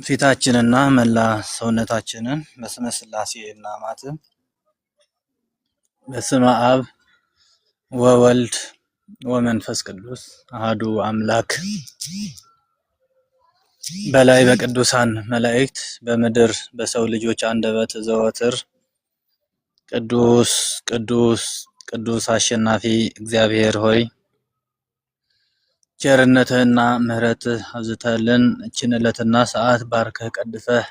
ፊታችንና መላ ሰውነታችንን በስመ ሥላሴ እናማትብ። በስመ አብ ወወልድ ወመንፈስ ቅዱስ አሐዱ አምላክ። በላይ በቅዱሳን መላእክት በምድር በሰው ልጆች አንደበት ዘወትር ቅዱስ ቅዱስ ቅዱስ አሸናፊ እግዚአብሔር ሆይ ቸርነትህና ምሕረትህ አብዝተህልን እችን ዕለትና ሰዓት ባርከህ ቀድሰህ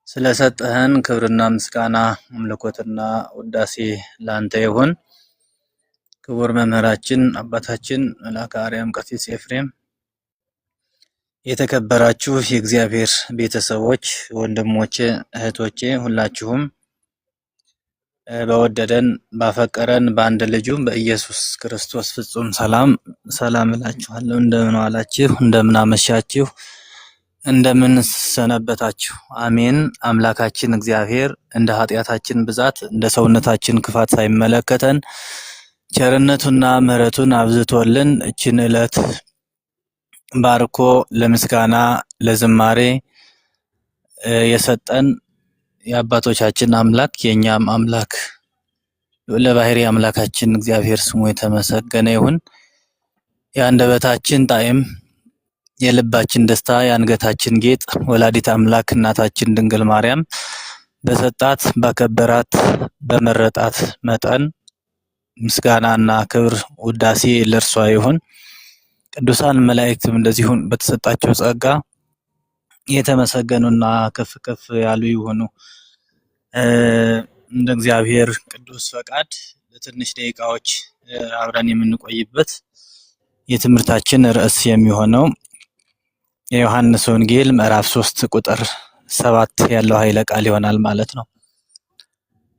ስለሰጠህን ክብርና ምስጋና አምልኮትና ውዳሴ ላንተ ይሁን። ክቡር መምህራችን አባታችን መልአከ አርያም ቀሲስ ኤፍሬም፣ የተከበራችሁ የእግዚአብሔር ቤተሰቦች ወንድሞቼ፣ እህቶቼ ሁላችሁም በወደደን ባፈቀረን በአንድ ልጁ በኢየሱስ ክርስቶስ ፍጹም ሰላም እላችኋለሁ። እንደምን ዋላችሁ? እንደምን አመሻችሁ? እንደምን ሰነበታችሁ? አሜን። አምላካችን እግዚአብሔር እንደ ኃጢአታችን ብዛት እንደ ሰውነታችን ክፋት ሳይመለከተን ቸርነቱና ምሕረቱን አብዝቶልን እችን ዕለት ባርኮ ለምስጋና ለዝማሬ የሰጠን የአባቶቻችን አምላክ የኛም አምላክ ለባህሪ አምላካችን እግዚአብሔር ስሙ የተመሰገነ ይሁን። የአንደበታችን ጣዕም፣ የልባችን ደስታ፣ የአንገታችን ጌጥ ወላዲት አምላክ እናታችን ድንግል ማርያም በሰጣት ባከበራት በመረጣት መጠን ምስጋናና ክብር ውዳሴ ለእርሷ ይሁን። ቅዱሳን መላእክትም እንደዚሁ በተሰጣቸው ጸጋ የተመሰገኑና ከፍ ከፍ ያሉ ይሆኑ። እንደ እግዚአብሔር ቅዱስ ፈቃድ ለትንሽ ደቂቃዎች አብረን የምንቆይበት የትምህርታችን ርዕስ የሚሆነው የዮሐንስ ወንጌል ምዕራፍ 3 ቁጥር 7 ያለው ኃይለ ቃል ይሆናል ማለት ነው።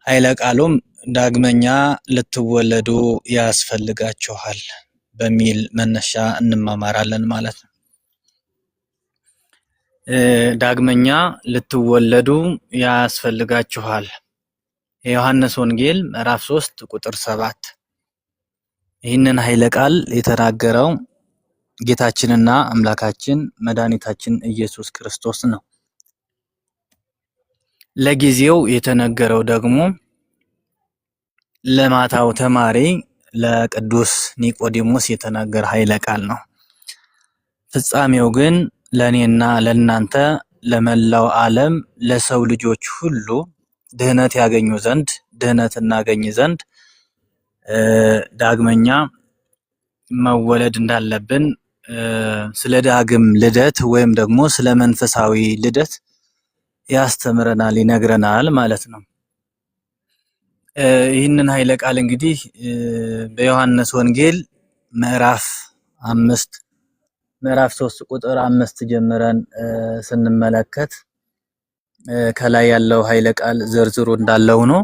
ኃይለ ቃሉም ዳግመኛ ልትወለዱ ያስፈልጋችኋል በሚል መነሻ እንማማራለን ማለት ነው። ዳግመኛ ልትወለዱ ያስፈልጋችኋል። የዮሐንስ ወንጌል ምዕራፍ 3 ቁጥር 7። ይህንን ኃይለ ቃል የተናገረው ጌታችንና አምላካችን መድኃኒታችን ኢየሱስ ክርስቶስ ነው። ለጊዜው የተነገረው ደግሞ ለማታው ተማሪ ለቅዱስ ኒቆዲሞስ የተነገረ ኃይለ ቃል ነው። ፍጻሜው ግን ለኔና ለናንተ ለመላው ዓለም ለሰው ልጆች ሁሉ ድህነት ያገኙ ዘንድ ድህነት እናገኝ ዘንድ ዳግመኛ መወለድ እንዳለብን ስለ ዳግም ልደት ወይም ደግሞ ስለ መንፈሳዊ ልደት ያስተምረናል፣ ይነግረናል ማለት ነው። ይህንን ኃይለ ቃል እንግዲህ በዮሐንስ ወንጌል ምዕራፍ 3 ቁጥር 5 ጀምረን ስንመለከት ከላይ ያለው ኃይለ ቃል ዝርዝሩ እንዳለው ነው።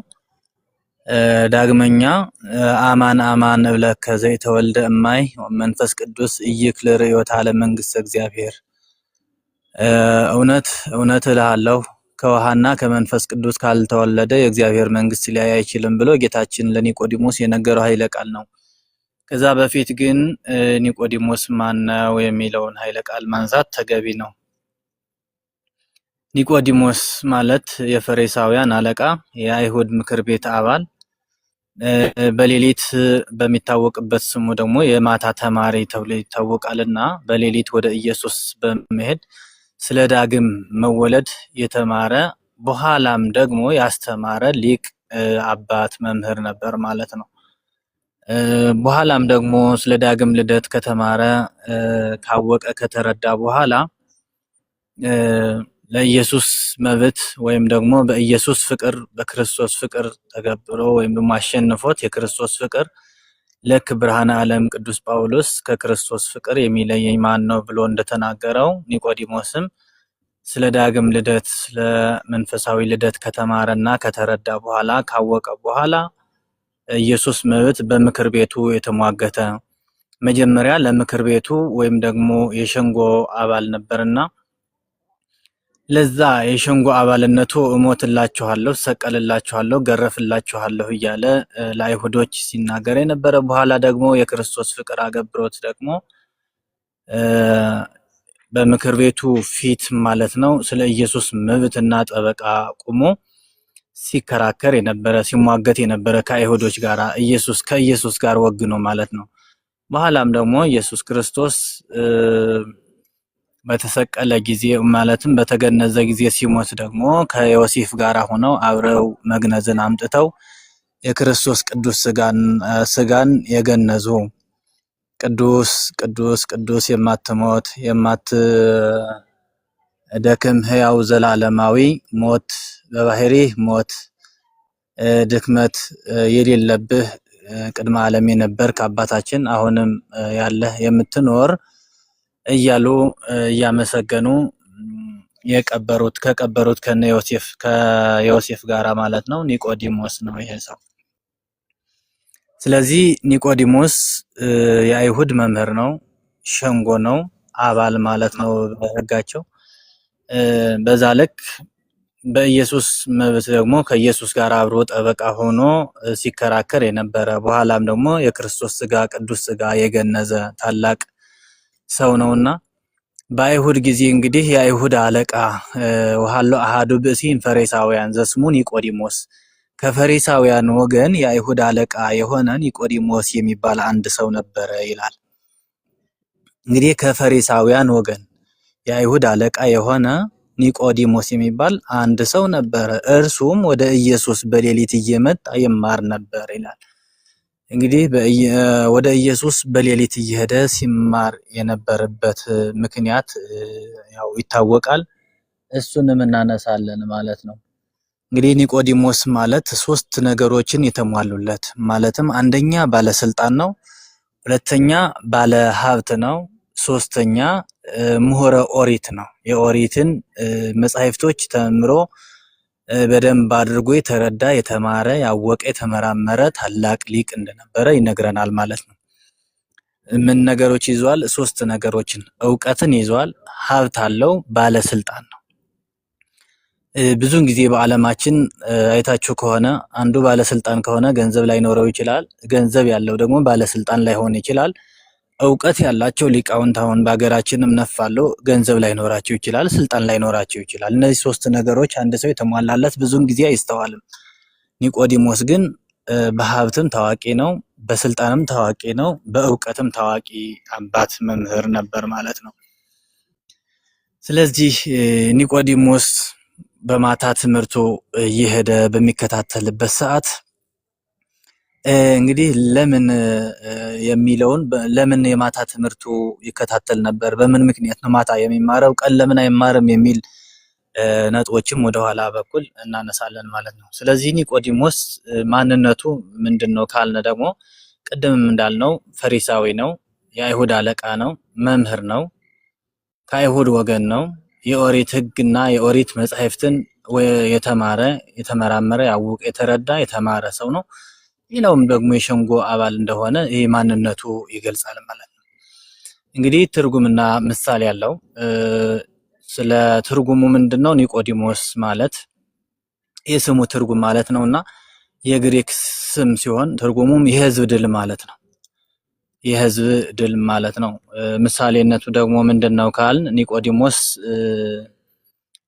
ዳግመኛ አማን አማን እብለከ ዘይተወልደ እማይ መንፈስ ቅዱስ ኢይክል ርዮተ ዓለም መንግሥተ እግዚአብሔር፣ እውነት እውነት እልሃለሁ ከውሃና ከመንፈስ ቅዱስ ካልተወለደ የእግዚአብሔር መንግስት ሊያይ አይችልም ብሎ ጌታችን ለኒቆዲሞስ የነገረው ኃይለ ቃል ነው። ከዛ በፊት ግን ኒቆዲሞስ ማን ነው የሚለውን ኃይለ ቃል ማንሳት ተገቢ ነው። ኒቆዲሞስ ማለት የፈሪሳውያን አለቃ፣ የአይሁድ ምክር ቤት አባል፣ በሌሊት በሚታወቅበት ስሙ ደግሞ የማታ ተማሪ ተብሎ ይታወቃልና በሌሊት ወደ ኢየሱስ በመሄድ ስለ ዳግም መወለድ የተማረ በኋላም ደግሞ ያስተማረ ሊቅ አባት መምህር ነበር ማለት ነው። በኋላም ደግሞ ስለ ዳግም ልደት ከተማረ ካወቀ ከተረዳ በኋላ ለኢየሱስ መብት ወይም ደግሞ በኢየሱስ ፍቅር በክርስቶስ ፍቅር ተገብሮ ወይም ደግሞ አሸንፎት የክርስቶስ ፍቅር ለክ ብርሃነ ዓለም ቅዱስ ጳውሎስ ከክርስቶስ ፍቅር የሚለየኝ ማን ነው ብሎ እንደተናገረው ኒቆዲሞስም ስለ ዳግም ልደት ስለ መንፈሳዊ ልደት ከተማረና ከተረዳ በኋላ ካወቀ በኋላ ኢየሱስ መብት በምክር ቤቱ የተሟገተ መጀመሪያ ለምክር ቤቱ ወይም ደግሞ የሸንጎ አባል ነበርና ለዛ የሸንጎ አባልነቱ እሞትላችኋለሁ፣ ሰቀልላችኋለሁ፣ ገረፍላችኋለሁ እያለ ለአይሁዶች ሲናገር የነበረ በኋላ ደግሞ የክርስቶስ ፍቅር አገብሮት ደግሞ በምክር ቤቱ ፊት ማለት ነው ስለ ኢየሱስ መብትና ጠበቃ ቆሞ ሲከራከር የነበረ ሲሟገት የነበረ ከአይሁዶች ጋር ከኢየሱስ ጋር ወግኖ ማለት ነው። በኋላም ደግሞ ኢየሱስ ክርስቶስ በተሰቀለ ጊዜ ማለትም በተገነዘ ጊዜ ሲሞት ደግሞ ከዮሴፍ ጋር ሆነው አብረው መግነዝን አምጥተው የክርስቶስ ቅዱስ ስጋን የገነዙ ቅዱስ ቅዱስ ቅዱስ የማትሞት የማትደክም ሕያው ዘላለማዊ ሞት በባህሪህ ሞት ድክመት የሌለብህ ቅድመ ዓለም የነበርክ አባታችን አሁንም ያለህ የምትኖር እያሉ እያመሰገኑ ከቀበሩት ከዮሴፍ ጋራ ማለት ነው ኒቆዲሞስ ነው ይሄ ሰው። ስለዚህ ኒቆዲሞስ የአይሁድ መምህር ነው፣ ሸንጎ ነው፣ አባል ማለት ነው በሕጋቸው። በዛ ልክ በኢየሱስ መብት ደግሞ ከኢየሱስ ጋር አብሮ ጠበቃ ሆኖ ሲከራከር የነበረ በኋላም ደግሞ የክርስቶስ ስጋ ቅዱስ ስጋ የገነዘ ታላቅ ሰው ነውና በአይሁድ ጊዜ እንግዲህ የአይሁድ አለቃ ወሃሎ አሃዱ ብእሲን ፈሪሳውያን ዘስሙ ኒቆዲሞስ ከፈሪሳውያን ወገን የአይሁድ አለቃ የሆነ ኒቆዲሞስ የሚባል አንድ ሰው ነበረ ይላል። እንግዲህ ከፈሪሳውያን ወገን የአይሁድ አለቃ የሆነ ኒቆዲሞስ የሚባል አንድ ሰው ነበረ። እርሱም ወደ ኢየሱስ በሌሊት እየመጣ ይማር ነበር ይላል። እንግዲህ ወደ ኢየሱስ በሌሊት እየሄደ ሲማር የነበረበት ምክንያት ያው ይታወቃል። እሱንም እናነሳለን ማለት ነው። እንግዲህ ኒቆዲሞስ ማለት ሶስት ነገሮችን የተሟሉለት ማለትም አንደኛ ባለስልጣን ነው፣ ሁለተኛ ባለ ሀብት ነው፣ ሶስተኛ ምሁረ ኦሪት ነው። የኦሪትን መጻሕፍቶች ተምሮ በደንብ አድርጎ የተረዳ የተማረ ያወቀ የተመራመረ ታላቅ ሊቅ እንደነበረ ይነግረናል ማለት ነው። ምን ነገሮች ይዟል? ሶስት ነገሮችን ዕውቀትን ይዟል፣ ሀብት አለው፣ ባለስልጣን ነው። ብዙን ጊዜ በዓለማችን አይታችሁ ከሆነ አንዱ ባለስልጣን ከሆነ ገንዘብ ላይኖረው ይችላል፣ ገንዘብ ያለው ደግሞ ባለስልጣን ላይሆን ይችላል። ዕውቀት ያላቸው ሊቃውንት አሁን በሀገራችንም ነፋለው ገንዘብ ላይኖራቸው ይችላል፣ ስልጣን ላይኖራቸው ይችላል። እነዚህ ሶስት ነገሮች አንድ ሰው የተሟላለት ብዙን ጊዜ አይስተዋልም። ኒቆዲሞስ ግን በሀብትም ታዋቂ ነው፣ በስልጣንም ታዋቂ ነው፣ በዕውቀትም ታዋቂ አባት መምህር ነበር ማለት ነው። ስለዚህ ኒቆዲሞስ በማታ ትምህርቱ እየሄደ በሚከታተልበት ሰዓት እንግዲህ ለምን የሚለውን ለምን የማታ ትምህርቱ ይከታተል ነበር፣ በምን ምክንያት ነው ማታ የሚማረው፣ ቀን ለምን አይማርም የሚል ነጥቦችም ወደኋላ በኩል እናነሳለን ማለት ነው። ስለዚህ ኒቆዲሞስ ማንነቱ ምንድነው ካልን ደግሞ ቅድምም እንዳልነው ፈሪሳዊ ነው፣ የአይሁድ አለቃ ነው፣ መምህር ነው፣ ከአይሁድ ወገን ነው፣ የኦሪት ሕግና የኦሪት መጻሕፍትን የተማረ የተመራመረ ያወቀ የተረዳ የተማረ ሰው ነው። ሌላውም ደግሞ የሸንጎ አባል እንደሆነ ይሄ ማንነቱ ይገልጻል ማለት ነው። እንግዲህ ትርጉምና ምሳሌ ያለው ስለ ትርጉሙ ምንድነው? ኒቆዲሞስ ማለት የስሙ ትርጉም ማለት ነውና የግሪክ ስም ሲሆን ትርጉሙም የሕዝብ ድል ማለት ነው። የሕዝብ ድል ማለት ነው። ምሳሌነቱ ደግሞ ምንድነው ካልን ኒቆዲሞስ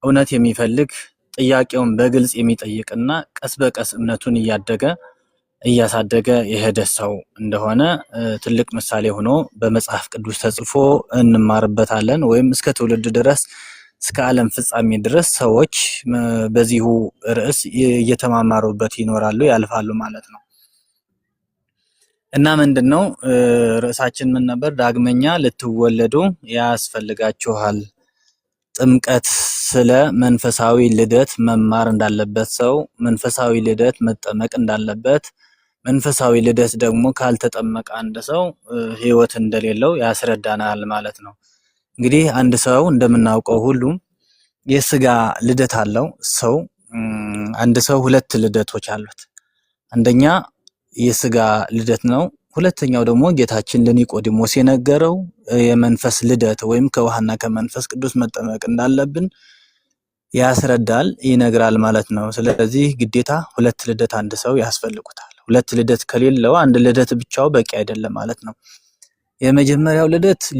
እውነት የሚፈልግ ጥያቄውን በግልጽ የሚጠይቅና ቀስ በቀስ እምነቱን እያሳደገ የሄደ ሰው እንደሆነ ትልቅ ምሳሌ ሆኖ በመጽሐፍ ቅዱስ ተጽፎ እንማርበታለን። ወይም እስከ ትውልድ ድረስ እስከ ዓለም ፍጻሜ ድረስ ሰዎች በዚሁ ርዕስ እየተማማሩበት ይኖራሉ ያልፋሉ ማለት ነው። እና ምንድነው ርዕሳችን ምን ነበር? ዳግመኛ ልትወለዱ ያስፈልጋችኋል። ጥምቀት ስለ መንፈሳዊ ልደት መማር እንዳለበት ሰው መንፈሳዊ ልደት መጠመቅ እንዳለበት፣ መንፈሳዊ ልደት ደግሞ ካልተጠመቀ አንድ ሰው ሕይወት እንደሌለው ያስረዳናል ማለት ነው። እንግዲህ አንድ ሰው እንደምናውቀው ሁሉ የስጋ ልደት አለው። አንድ ሰው ሁለት ልደቶች አሉት። አንደኛ የስጋ ልደት ነው። ሁለተኛው ደግሞ ጌታችን ለኒቆዲሞስ የነገረው የመንፈስ ልደት ወይም ከውሃና ከመንፈስ ቅዱስ መጠመቅ እንዳለብን ያስረዳል፣ ይነግራል ማለት ነው። ስለዚህ ግዴታ ሁለት ልደት አንድ ሰው ያስፈልጉታል። ሁለት ልደት ከሌለው አንድ ልደት ብቻው በቂ አይደለም ማለት ነው። የመጀመሪያው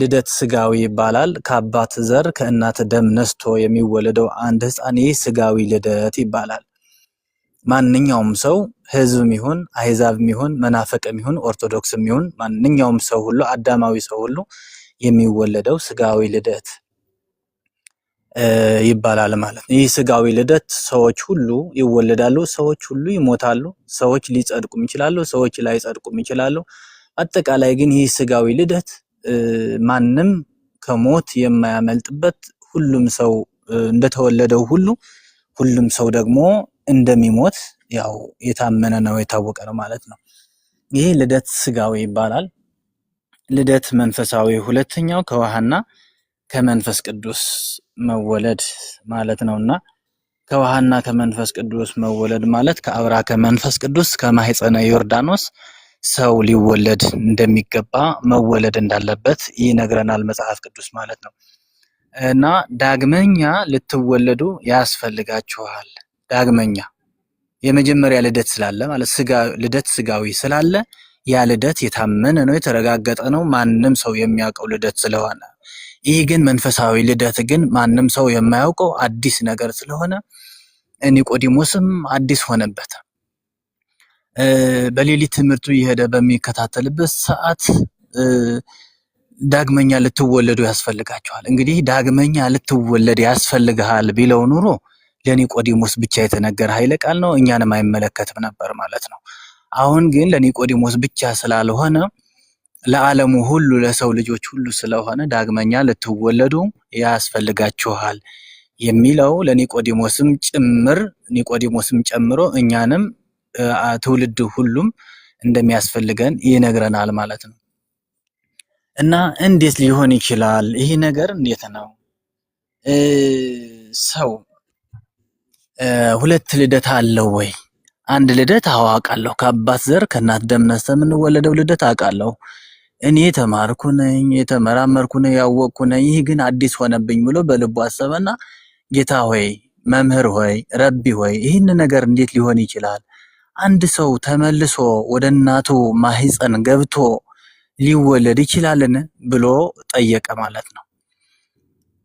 ልደት ስጋዊ ይባላል። ከአባት ዘር ከእናት ደም ነስቶ የሚወለደው አንድ ሕፃን ይህ ስጋዊ ልደት ይባላል። ማንኛውም ሰው ሕዝብም ይሁን አሕዛብም ይሁን መናፍቅም ይሁን ኦርቶዶክስም ይሁን ማንኛውም ሰው ሁሉ አዳማዊ ሰው ሁሉ የሚወለደው ስጋዊ ልደት ይባላል ማለት ነው። ይህ ስጋዊ ልደት ሰዎች ሁሉ ይወለዳሉ፣ ሰዎች ሁሉ ይሞታሉ፣ ሰዎች ሊጸድቁም ይችላሉ፣ ሰዎች ላይጸድቁም ይችላሉ። አጠቃላይ ግን ይህ ስጋዊ ልደት ማንም ከሞት የማያመልጥበት ሁሉም ሰው እንደተወለደው ሁሉ ሁሉም ሰው ደግሞ እንደሚሞት ያው የታመነ ነው የታወቀ ነው ማለት ነው። ይህ ልደት ስጋዊ ይባላል። ልደት መንፈሳዊ ሁለተኛው ከውሃና ከመንፈስ ቅዱስ መወለድ ማለት ነውና ከውሃና ከመንፈስ ቅዱስ መወለድ ማለት ከአብራ ከመንፈስ ቅዱስ ከማህፀነ ዮርዳኖስ ሰው ሊወለድ እንደሚገባ መወለድ እንዳለበት ይነግረናል መጽሐፍ ቅዱስ ማለት ነው። እና ዳግመኛ ልትወለዱ ያስፈልጋችኋል። ዳግመኛ የመጀመሪያ ልደት ስላለ ማለት ልደት ስጋዊ ስላለ ያ ልደት የታመነ ነው፣ የተረጋገጠ ነው፣ ማንም ሰው የሚያውቀው ልደት ስለሆነ ይህ ግን መንፈሳዊ ልደት ግን ማንም ሰው የማያውቀው አዲስ ነገር ስለሆነ ኒቆዲሞስም አዲስ ሆነበት። በሌሊት ትምህርቱ እየሄደ በሚከታተልበት ሰዓት ዳግመኛ ልትወለዱ ያስፈልጋችኋል። እንግዲህ ዳግመኛ ልትወለድ ያስፈልግሃል ቢለው ኑሮ ለኒቆዲሞስ ብቻ የተነገረ ኃይለ ቃል ነው፣ እኛንም አይመለከትም ነበር ማለት ነው። አሁን ግን ለኒቆዲሞስ ብቻ ስላልሆነ ለዓለሙ ሁሉ ለሰው ልጆች ሁሉ ስለሆነ ዳግመኛ ልትወለዱ ያስፈልጋችኋል የሚለው ለኒቆዲሞስም ጨምሮ እኛንም ትውልድ ሁሉም እንደሚያስፈልገን ይነግረናል ማለት ነው። እና እንዴት ሊሆን ይችላል? ይህ ነገር እንዴት ነው? ሰው ሁለት ልደት አለው ወይ? አንድ ልደት አውቃለሁ። ከአባት ዘር ከእናት ደም ነስተን የምንወለደው ልደት አውቃለሁ። እኔ የተማርኩ ነኝ፣ የተመራመርኩ ነኝ፣ ያወቅኩ ነኝ። ይህ ግን አዲስ ሆነብኝ ብሎ በልቡ አሰበና ጌታ ሆይ፣ መምህር ሆይ፣ ረቢ ሆይ ይህን ነገር እንዴት ሊሆን ይችላል? አንድ ሰው ተመልሶ ወደ እናቱ ማህፀን ገብቶ ሊወለድ ይችላልን ብሎ ጠየቀ ማለት ነው።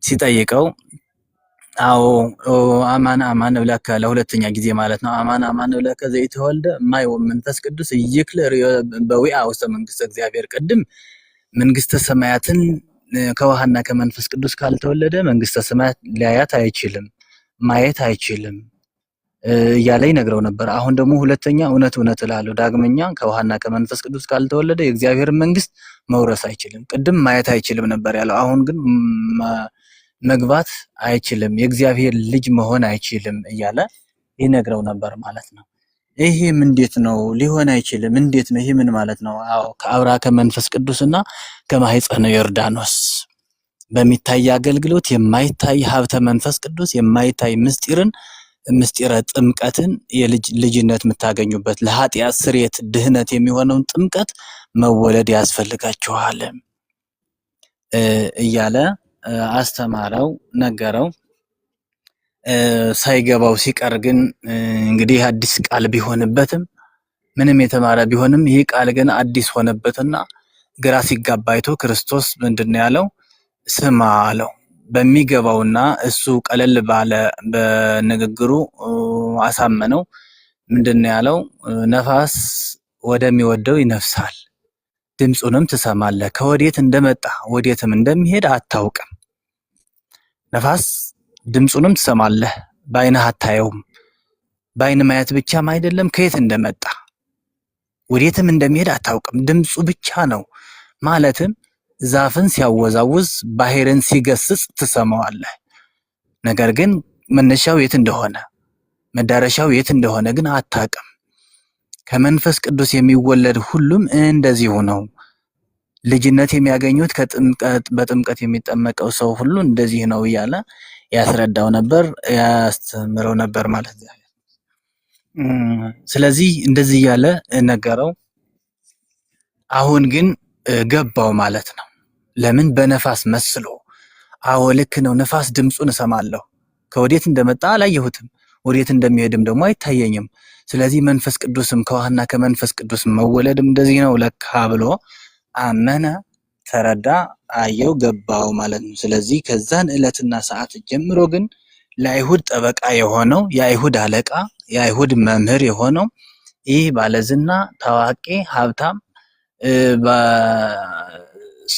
ሲጠይቀው አዎ አማን አማን ብለከ ለሁለተኛ ጊዜ ማለት ነው። አማን አማን ብለከ ዘይተወልደ ማይ ወመንፈስ ቅዱስ ይክል በዊአ ውስተ መንግስተ እግዚአብሔር። ቅድም መንግስተ ሰማያትን ከውሃና ከመንፈስ ቅዱስ ካልተወለደ መንግስተ ሰማያት ሊያያት አይችልም፣ ማየት አይችልም እያለ ይነግረው ነበር። አሁን ደግሞ ሁለተኛ እውነት እላለሁ ዳግመኛ ከውሃና ከመንፈስ ቅዱስ ካልተወለደ የእግዚአብሔር መንግስት መውረስ አይችልም። ቅድም ማየት አይችልም ነበር ያለው። አሁን ግን መግባት አይችልም፣ የእግዚአብሔር ልጅ መሆን አይችልም እያለ ይነግረው ነበር ማለት ነው። ይሄም እንዴት ነው ሊሆን አይችልም? እንዴት ነው? ይሄ ምን ማለት ነው? አዎ ከአብራ ከመንፈስ ቅዱስና ከማህፀነ ዮርዳኖስ በሚታይ አገልግሎት የማይታይ ሀብተ መንፈስ ቅዱስ የማይታይ ምስጢረ ጥምቀትን ልጅነት የምታገኙበት ለኃጢአት ስርየት ድህነት የሚሆነውን ጥምቀት መወለድ ያስፈልጋችኋል እያለ አስተማረው፣ ነገረው። ሳይገባው ሲቀር ግን እንግዲህ አዲስ ቃል ቢሆንበትም ምንም የተማረ ቢሆንም ይህ ቃል ግን አዲስ ሆነበትና ግራ ሲጋባ አይቶ ክርስቶስ ምንድነው ያለው? ስማ አለው። በሚገባውና እሱ ቀለል ባለ በንግግሩ አሳመነው። ምንድነው ያለው? ነፋስ ወደሚወደው ይነፍሳል፣ ድምፁንም ትሰማለህ፣ ከወዴት እንደመጣ ወዴትም እንደሚሄድ አታውቅም። ነፋስ ድምፁንም ትሰማለህ፣ በዓይንህ አታየውም። በዓይን ማየት ብቻም አይደለም፣ ከየት እንደመጣ ወዴትም እንደሚሄድ አታውቅም። ድምፁ ብቻ ነው ማለትም ዛፍን ሲያወዛውዝ ባህርን ሲገስጽ ትሰማዋለህ። ነገር ግን መነሻው የት እንደሆነ መዳረሻው የት እንደሆነ ግን አታውቅም። ከመንፈስ ቅዱስ የሚወለድ ሁሉም እንደዚሁ ነው። ልጅነት የሚያገኙት በጥምቀት የሚጠመቀው ሰው ሁሉ እንደዚህ ነው እያለ ያስረዳው ነበር፣ ያስተምረው ነበር ማለት ነው። ስለዚህ እንደዚህ እያለ ነገረው። አሁን ግን ገባው ማለት ነው። ለምን? በነፋስ መስሎ። አዎ ልክ ነው፣ ነፋስ ድምፁን እሰማለሁ፣ ከወዴት እንደመጣ አላየሁትም፣ ወዴት እንደሚሄድም ደግሞ አይታየኝም። ስለዚህ መንፈስ ቅዱስም ከውሃና ከመንፈስ ቅዱስ መወለድም እንደዚህ ነው ለካ ብሎ አመነ። ተረዳ፣ አየው፣ ገባው ማለት ነው። ስለዚህ ከዛን ዕለትና ሰዓት ጀምሮ ግን ለአይሁድ ጠበቃ የሆነው የአይሁድ አለቃ የአይሁድ መምህር የሆነው ይህ ባለዝና ታዋቂ ሀብታም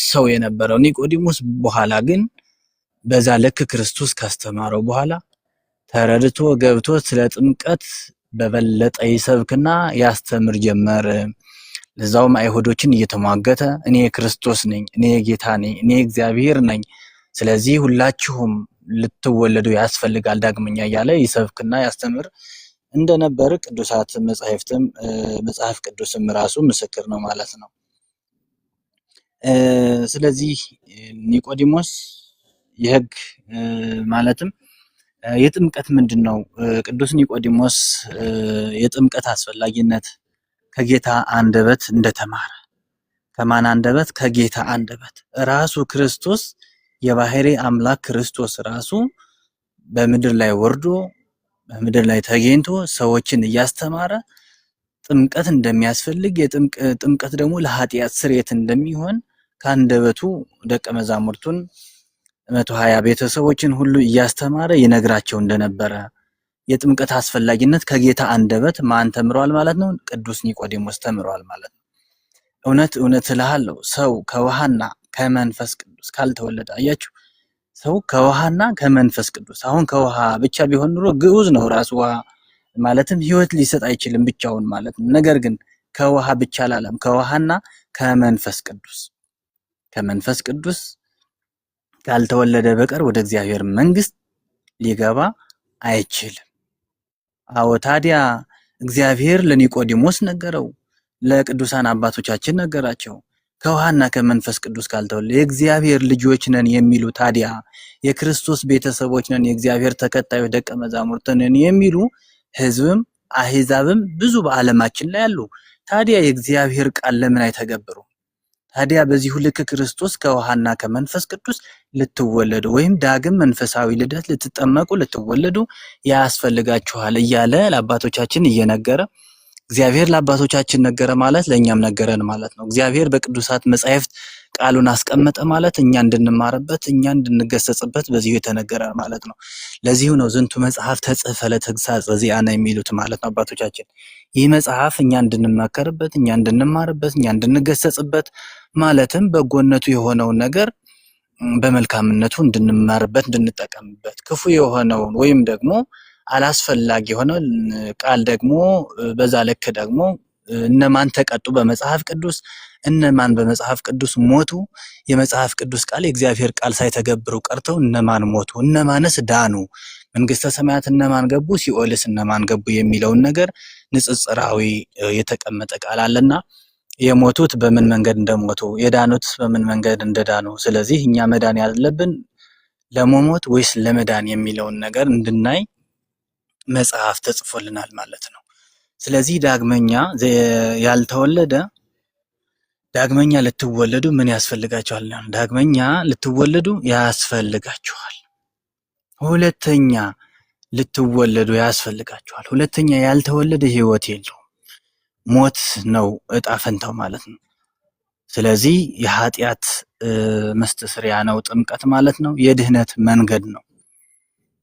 ሰው የነበረው ኒቆዲሞስ በኋላ ግን በዛ ልክ ክርስቶስ ካስተማረው በኋላ ተረድቶ ገብቶ ስለ ጥምቀት በበለጠ ይሰብክና ያስተምር ጀመር። ለዛውም አይሁዶችን እየተሟገተ እኔ ክርስቶስ ነኝ፣ እኔ ጌታ ነኝ፣ እኔ እግዚአብሔር ነኝ፣ ስለዚህ ሁላችሁም ልትወለዱ ያስፈልጋል ዳግመኛ እያለ ይሰብክና ያስተምር እንደነበር ቅዱሳት መጻሕፍትም መጽሐፍ ቅዱስም ራሱ ምስክር ነው ማለት ነው። ስለዚህ ኒቆዲሞስ የሕግ ማለትም የጥምቀት ምንድነው? ቅዱስ ኒቆዲሞስ የጥምቀት አስፈላጊነት ከጌታ አንደበት እንደተማረ ከማን አንደበት? ከጌታ አንደበት። ራሱ ክርስቶስ የባህሪ አምላክ ክርስቶስ ራሱ በምድር ላይ ወርዶ በምድር ላይ ተገኝቶ ሰዎችን እያስተማረ ጥምቀት እንደሚያስፈልግ ጥምቀት ደግሞ ለኃጢአት ስርየት እንደሚሆን ከአንደበቱ ደቀ መዛሙርቱን 120 ቤተሰቦችን ሁሉ እያስተማረ ይነግራቸው እንደነበረ የጥምቀት አስፈላጊነት ከጌታ አንደበት ማን ተምሯል ማለት ነው? ቅዱስ ኒቆዲሞስ ተምሯል ማለት ነው። እውነት እውነት እልሃለሁ ሰው ከውሃና ከመንፈስ ቅዱስ ካልተወለደ፣ አያችሁ፣ ሰው ከውሃና ከመንፈስ ቅዱስ። አሁን ከውሃ ብቻ ቢሆን ኑሮ ግዑዝ ነው ራሱ ውሃ ማለትም ህይወት ሊሰጥ አይችልም ብቻውን ማለት ነው። ነገር ግን ከውሃ ብቻ አላለም፣ ከውሃና ከመንፈስ ቅዱስ ካልተወለደ በቀር ወደ እግዚአብሔር መንግስት ሊገባ አይችልም። አዎ ታዲያ እግዚአብሔር ለኒቆዲሞስ ነገረው፣ ለቅዱሳን አባቶቻችን ነገራቸው። ከውሃና ከመንፈስ ቅዱስ ካልተወለደ የእግዚአብሔር ልጆች ነን የሚሉ ታዲያ የክርስቶስ ቤተሰቦች ነን፣ የእግዚአብሔር ተከታዮች ደቀ መዛሙርት ነን የሚሉ ህዝብም አህዛብም ብዙ በዓለማችን ላይ አሉ። ታዲያ የእግዚአብሔር ቃል ለምን አይተገብሩ? ታዲያ በዚሁ ልክ ክርስቶስ ከውሃና ከመንፈስ ቅዱስ ልትወለዱ ወይም ዳግም መንፈሳዊ ልደት ልትጠመቁ ልትወለዱ ያስፈልጋችኋል እያለ ለአባቶቻችን እየነገረ እግዚአብሔር ለአባቶቻችን ነገረ ማለት ለእኛም ነገረን ማለት ነው። እግዚአብሔር በቅዱሳት መጻሕፍት ቃሉን አስቀመጠ ማለት እኛ እንድንማርበት እኛ እንድንገሰጽበት በዚሁ የተነገረ ማለት ነው። ለዚሁ ነው ዝንቱ መጽሐፍ ተጽሕፈ ለተግሣጽ ዚአነ የሚሉት ማለት ነው አባቶቻችን። ይህ መጽሐፍ እኛ እንድንማከርበት እኛ እንድንማርበት እኛ እንድንገሰጽበት ማለትም በጎነቱ የሆነውን ነገር በመልካምነቱ እንድንማርበት እንድንጠቀምበት፣ ክፉ የሆነውን ወይም ደግሞ አላስፈላጊ የሆነ ቃል ደግሞ በዛ ልክ ደግሞ እነማን ተቀጡ በመጽሐፍ ቅዱስ እነማን በመጽሐፍ ቅዱስ ሞቱ፣ የመጽሐፍ ቅዱስ ቃል የእግዚአብሔር ቃል ሳይተገብሩ ቀርተው እነማን ሞቱ፣ እነማንስ ዳኑ፣ መንግስተ ሰማያት እነማን ገቡ፣ ሲኦልስ እነማን ገቡ የሚለውን ነገር ንጽጽራዊ የተቀመጠ ቃል አለና የሞቱት በምን መንገድ እንደሞቱ የዳኑትስ በምን መንገድ እንደዳኑ፣ ስለዚህ እኛ መዳን ያለብን ለመሞት ወይስ ለመዳን የሚለውን ነገር እንድናይ መጽሐፍ ተጽፎልናል ማለት ነው። ስለዚህ ዳግመኛ ያልተወለደ ዳግመኛ ልትወለዱ ምን ያስፈልጋችኋል? ዳግመኛ ልትወለዱ ያስፈልጋችኋል። ሁለተኛ ልትወለዱ ያስፈልጋችኋል። ሁለተኛ ያልተወለደ ህይወት የለውም፣ ሞት ነው እጣ ፈንታው ማለት ነው። ስለዚህ የኃጢአት መስተስሪያ ነው ጥምቀት ማለት ነው። የድህነት መንገድ ነው።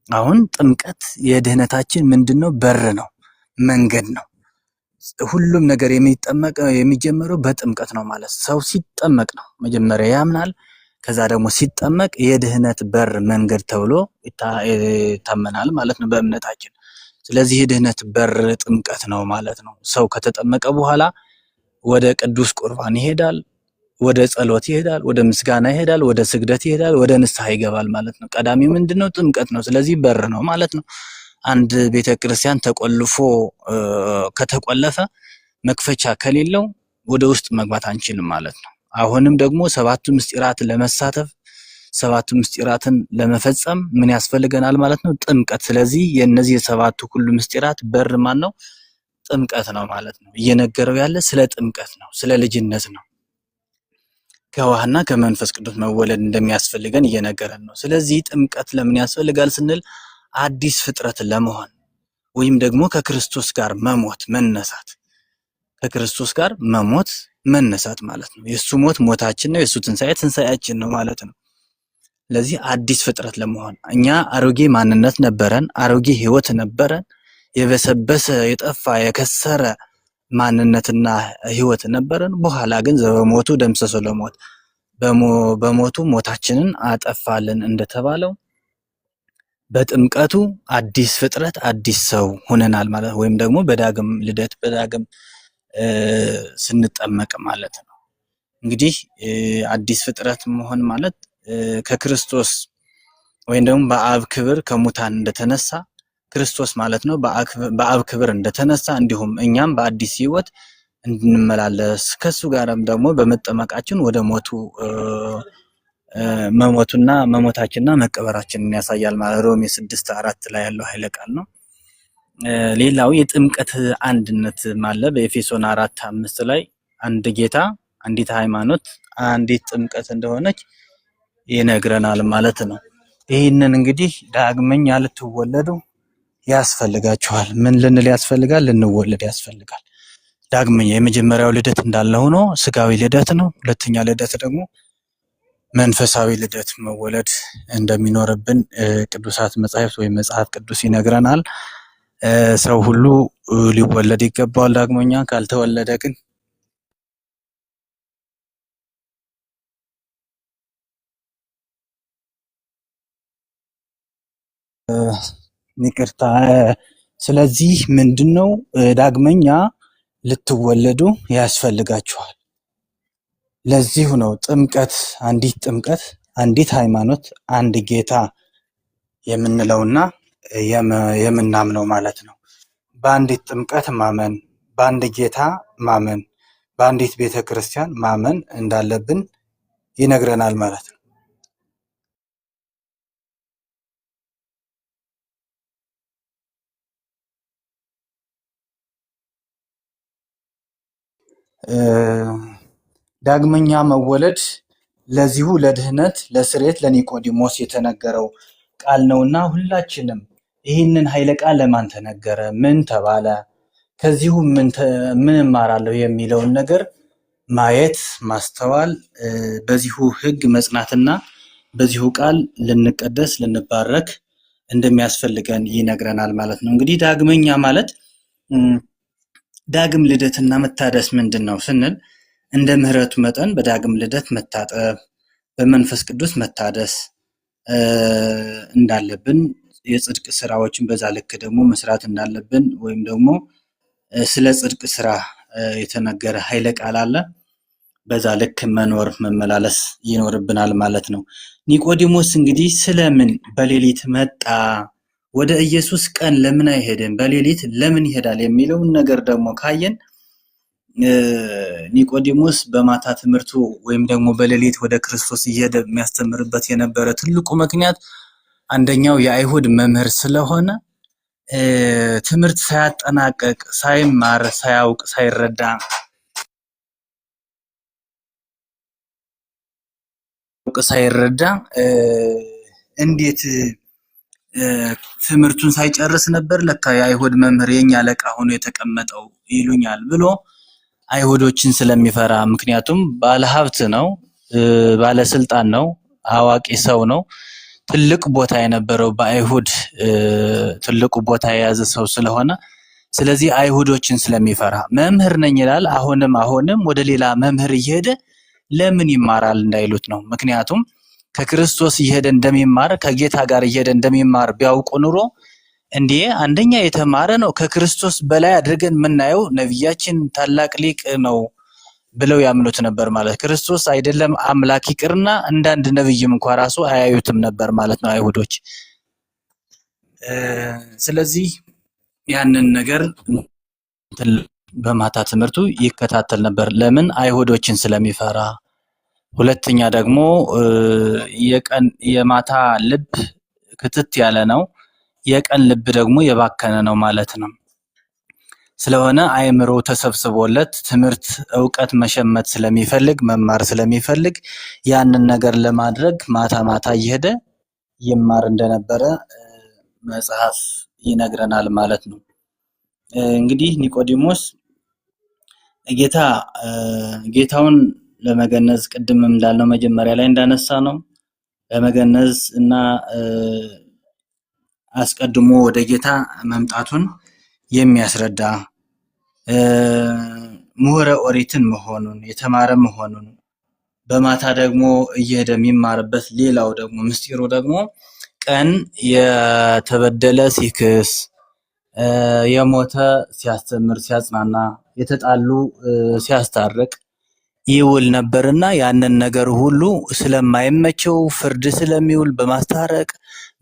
አሁን ጥምቀት የድህነታችን ምንድነው? በር ነው፣ መንገድ ነው። ሁሉም ነገር የሚጀምረው በጥምቀት ነው ማለት ሰው ሲጠመቅ ነው። መጀመሪያ ያምናል፣ ከዛ ደግሞ ሲጠመቅ የድህነት በር መንገድ ተብሎ ይታመናል ማለት ነው በእምነታችን። ስለዚህ የድህነት በር ጥምቀት ነው ማለት ነው። ሰው ከተጠመቀ በኋላ ወደ ቅዱስ ቁርባን ይሄዳል፣ ወደ ጸሎት ይሄዳል፣ ወደ ምስጋና ይሄዳል፣ ወደ ስግደት ይሄዳል፣ ወደ ንስሐ ይገባል ማለት ነው። ቀዳሚው ምንድነው? ጥምቀት ነው። ስለዚህ በር ነው ማለት ነው። አንድ ቤተክርስቲያን ተቆልፎ ከተቆለፈ መክፈቻ ከሌለው ወደ ውስጥ መግባት አንችልም ማለት ነው። አሁንም ደግሞ ሰባቱ ምስጢራት ለመሳተፍ ሰባቱ ምስጢራትን ለመፈጸም ምን ያስፈልገናል ማለት ነው? ጥምቀት። ስለዚህ የነዚህ የሰባቱ ሁሉ ምስጢራት በር ማን ነው? ጥምቀት ነው ማለት ነው። እየነገረው ያለ ስለ ጥምቀት ነው፣ ስለ ልጅነት ነው። ከውሃና ከመንፈስ ቅዱስ መወለድ እንደሚያስፈልገን እየነገረን ነው። ስለዚህ ጥምቀት ለምን ያስፈልጋል ስንል አዲስ ፍጥረት ለመሆን ወይም ደግሞ ከክርስቶስ ጋር መሞት መነሳት፣ ከክርስቶስ ጋር መሞት መነሳት ማለት ነው። የሱ ሞት ሞታችን ነው፣ የሱ ትንሣኤ ትንሣኤያችን ነው ማለት ነው። ስለዚህ አዲስ ፍጥረት ለመሆን እኛ አሮጌ ማንነት ነበረን፣ አሮጌ ህይወት ነበረን፣ የበሰበሰ የጠፋ የከሰረ ማንነትና ህይወት ነበረን። በኋላ ግን በሞቱ ደምሰሶ ለሞት በሞቱ ሞታችንን አጠፋልን እንደተባለው በጥምቀቱ አዲስ ፍጥረት አዲስ ሰው ሆነናል ማለት ወይም ደግሞ በዳግም ልደት በዳግም ስንጠመቅ ማለት ነው። እንግዲህ አዲስ ፍጥረት መሆን ማለት ከክርስቶስ ወይም ደግሞ በአብ ክብር ከሙታን እንደተነሳ ክርስቶስ ማለት ነው። በአብ ክብር እንደተነሳ እንዲሁም እኛም በአዲስ ህይወት እንድንመላለስ ከሱ ጋርም ደግሞ በመጠመቃችን ወደ ሞቱ መሞቱና መሞታችንና መቀበራችንን ያሳያል ማለት ሮሜ 6:4 ላይ ያለው ኃይለ ቃል ነው። ሌላው የጥምቀት አንድነት ማለት በኤፌሶን 4:5 ላይ አንድ ጌታ፣ አንዲት ሃይማኖት፣ አንዲት ጥምቀት እንደሆነች ይነግረናል ማለት ነው። ይህንን እንግዲህ ዳግመኛ ልትወለዱ ያስፈልጋችኋል። ምን ልንል ያስፈልጋል? ልንወለድ ያስፈልጋል። ዳግመኛ የመጀመሪያው ልደት እንዳለ ሆኖ ስጋዊ ልደት ነው። ሁለተኛ ልደት ደግሞ መንፈሳዊ ልደት መወለድ እንደሚኖርብን ቅዱሳት መጻሕፍት ወይም መጽሐፍ ቅዱስ ይነግረናል። ሰው ሁሉ ሊወለድ ይገባዋል። ዳግመኛ ካልተወለደ ግን ይቅርታ። ስለዚህ ምንድነው ዳግመኛ ልትወለዱ ያስፈልጋችኋል። ለዚሁ ነው ጥምቀት፣ አንዲት ሃይማኖት፣ አንድ ጌታ የምንለውና የምናምነው ማለት ነው። በአንዲት ጥምቀት ማመን፣ በአንድ ጌታ ማመን፣ በአንዲት ቤተ ክርስቲያን ማመን እንዳለብን ይነግረናል ማለት ነው። ዳግመኛ መወለድ ለዚሁ ለድህነት ለስርየት ለኒቆዲሞስ የተነገረው ቃል ነውና ሁላችንም ይህንን ኃይለ ቃል ለማን ተነገረ? ምን ተባለ? ከዚሁ ምን እማራለሁ የሚለውን ነገር ማየት ማስተዋል፣ በዚሁ ሕግ መጽናትና በዚሁ ቃል ልንቀደስ ልንባረክ እንደሚያስፈልገን ይነግረናል ማለት ነው። እንግዲህ ዳግመኛ ማለት ዳግም ልደትና መታደስ ምንድን ነው ስንል እንደ ምሕረቱ መጠን በዳግም ልደት መታጠብ፣ በመንፈስ ቅዱስ መታደስ እንዳለብን፣ የጽድቅ ስራዎችን በዛ ልክ ደግሞ መስራት እንዳለብን ወይም ደግሞ ስለ ጽድቅ ስራ የተነገረ ኃይለ ቃል አለ። በዛ ልክ መኖር መመላለስ ይኖርብናል ማለት ነው። ኒቆዲሞስ እንግዲህ ስለምን በሌሊት መጣ? ወደ ኢየሱስ ቀን ለምን አይሄድም? በሌሊት ለምን ይሄዳል? የሚለውን ነገር ደግሞ ካየን ኒቆዲሞስ በማታ ትምህርቱ ወይም ደግሞ በሌሊት ወደ ክርስቶስ እየሄደ የሚያስተምርበት የነበረ ትልቁ ምክንያት አንደኛው የአይሁድ መምህር ስለሆነ ትምህርት ሳያጠናቀቅ ሳይማር ሳያውቅ ሳይረዳ እንዴት ትምህርቱን ሳይጨርስ ነበር ለካ የአይሁድ መምህር የኛ አለቃ ሆኖ የተቀመጠው ይሉኛል ብሎ አይሁዶችን ስለሚፈራ፣ ምክንያቱም ባለሀብት ነው፣ ባለስልጣን ነው፣ አዋቂ ሰው ነው፣ ትልቅ ቦታ የነበረው በአይሁድ ትልቁ ቦታ የያዘ ሰው ስለሆነ ስለዚህ አይሁዶችን ስለሚፈራ መምህር ነኝ ይላል። አሁንም ወደ ሌላ መምህር እየሄደ ለምን ይማራል እንዳይሉት ነው። ምክንያቱም ከክርስቶስ እየሄደ እንደሚማር ከጌታ ጋር እየሄደ እንደሚማር ቢያውቁ ኑሮ እንዴ አንደኛ የተማረ ነው፣ ከክርስቶስ በላይ አድርገን የምናየው ነቢያችን ታላቅ ሊቅ ነው ብለው ያምኑት ነበር ማለት። ክርስቶስ አይደለም አምላክ ይቅርና እንዳንድ ነብይም እንኳን ራሱ አያዩትም ነበር ማለት ነው አይሁዶች። ስለዚህ ያንን ነገር በማታ ትምህርቱ ይከታተል ነበር። ለምን? አይሁዶችን ስለሚፈራ። ሁለተኛ ደግሞ የማታ ልብ ክትት ያለ ነው፣ የቀን ልብ ደግሞ የባከነ ነው ማለት ነው። ስለሆነ አእምሮ ተሰብስቦለት ትምህርት እውቀት መሸመት ስለሚፈልግ መማር ስለሚፈልግ ያንን ነገር ለማድረግ ማታ ማታ እየሄደ ይማር እንደነበረ መጽሐፍ ይነግረናል ማለት ነው። እንግዲህ ኒቆዲሞስ ጌታ ጌታውን ለመገነዝ ቅድምም እንዳልነው መጀመሪያ ላይ እንዳነሳ ነው ለመገነዝ እና አስቀድሞ ወደ ጌታ መምጣቱን የሚያስረዳ ምሁረ ኦሪትን መሆኑን የተማረ መሆኑን በማታ ደግሞ እየሄደ የሚማርበት ሌላው ደግሞ ምስጢሩ ደግሞ ቀን የተበደለ ሲክስ የሞተ ሲያስተምር ሲያጽናና የተጣሉ ሲያስታርቅ ይውል ነበርና ያንን ነገር ሁሉ ስለማይመቸው ፍርድ ስለሚውል በማስታረቅ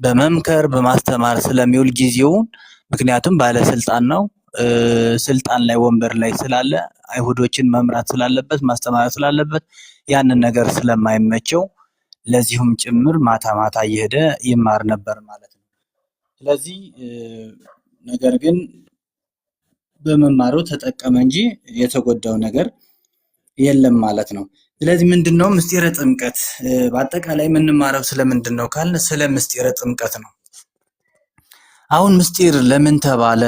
በመምከር በማስተማር ስለሚውል ጊዜውን ምክንያቱም ባለስልጣን ነው ስልጣን ላይ ወንበር ላይ ስላለ አይሁዶችን መምራት ስላለበት ማስተማር ስላለበት ያንን ነገር ስለማይመቸው ለዚሁም ጭምር ማታ ማታ እየሄደ ይማር ነበር ማለት ነው። ስለዚህ ነገር ግን በመማሩ ተጠቀመ እንጂ የተጎዳው ነገር የለም ማለት ነው። ስለዚህ ምንድነው ምስጢረ ጥምቀት? በአጠቃላይ የምንማረው ስለምንድነው ካልን ስለ ምስጢረ ጥምቀት ነው። አሁን ምስጢር ለምን ተባለ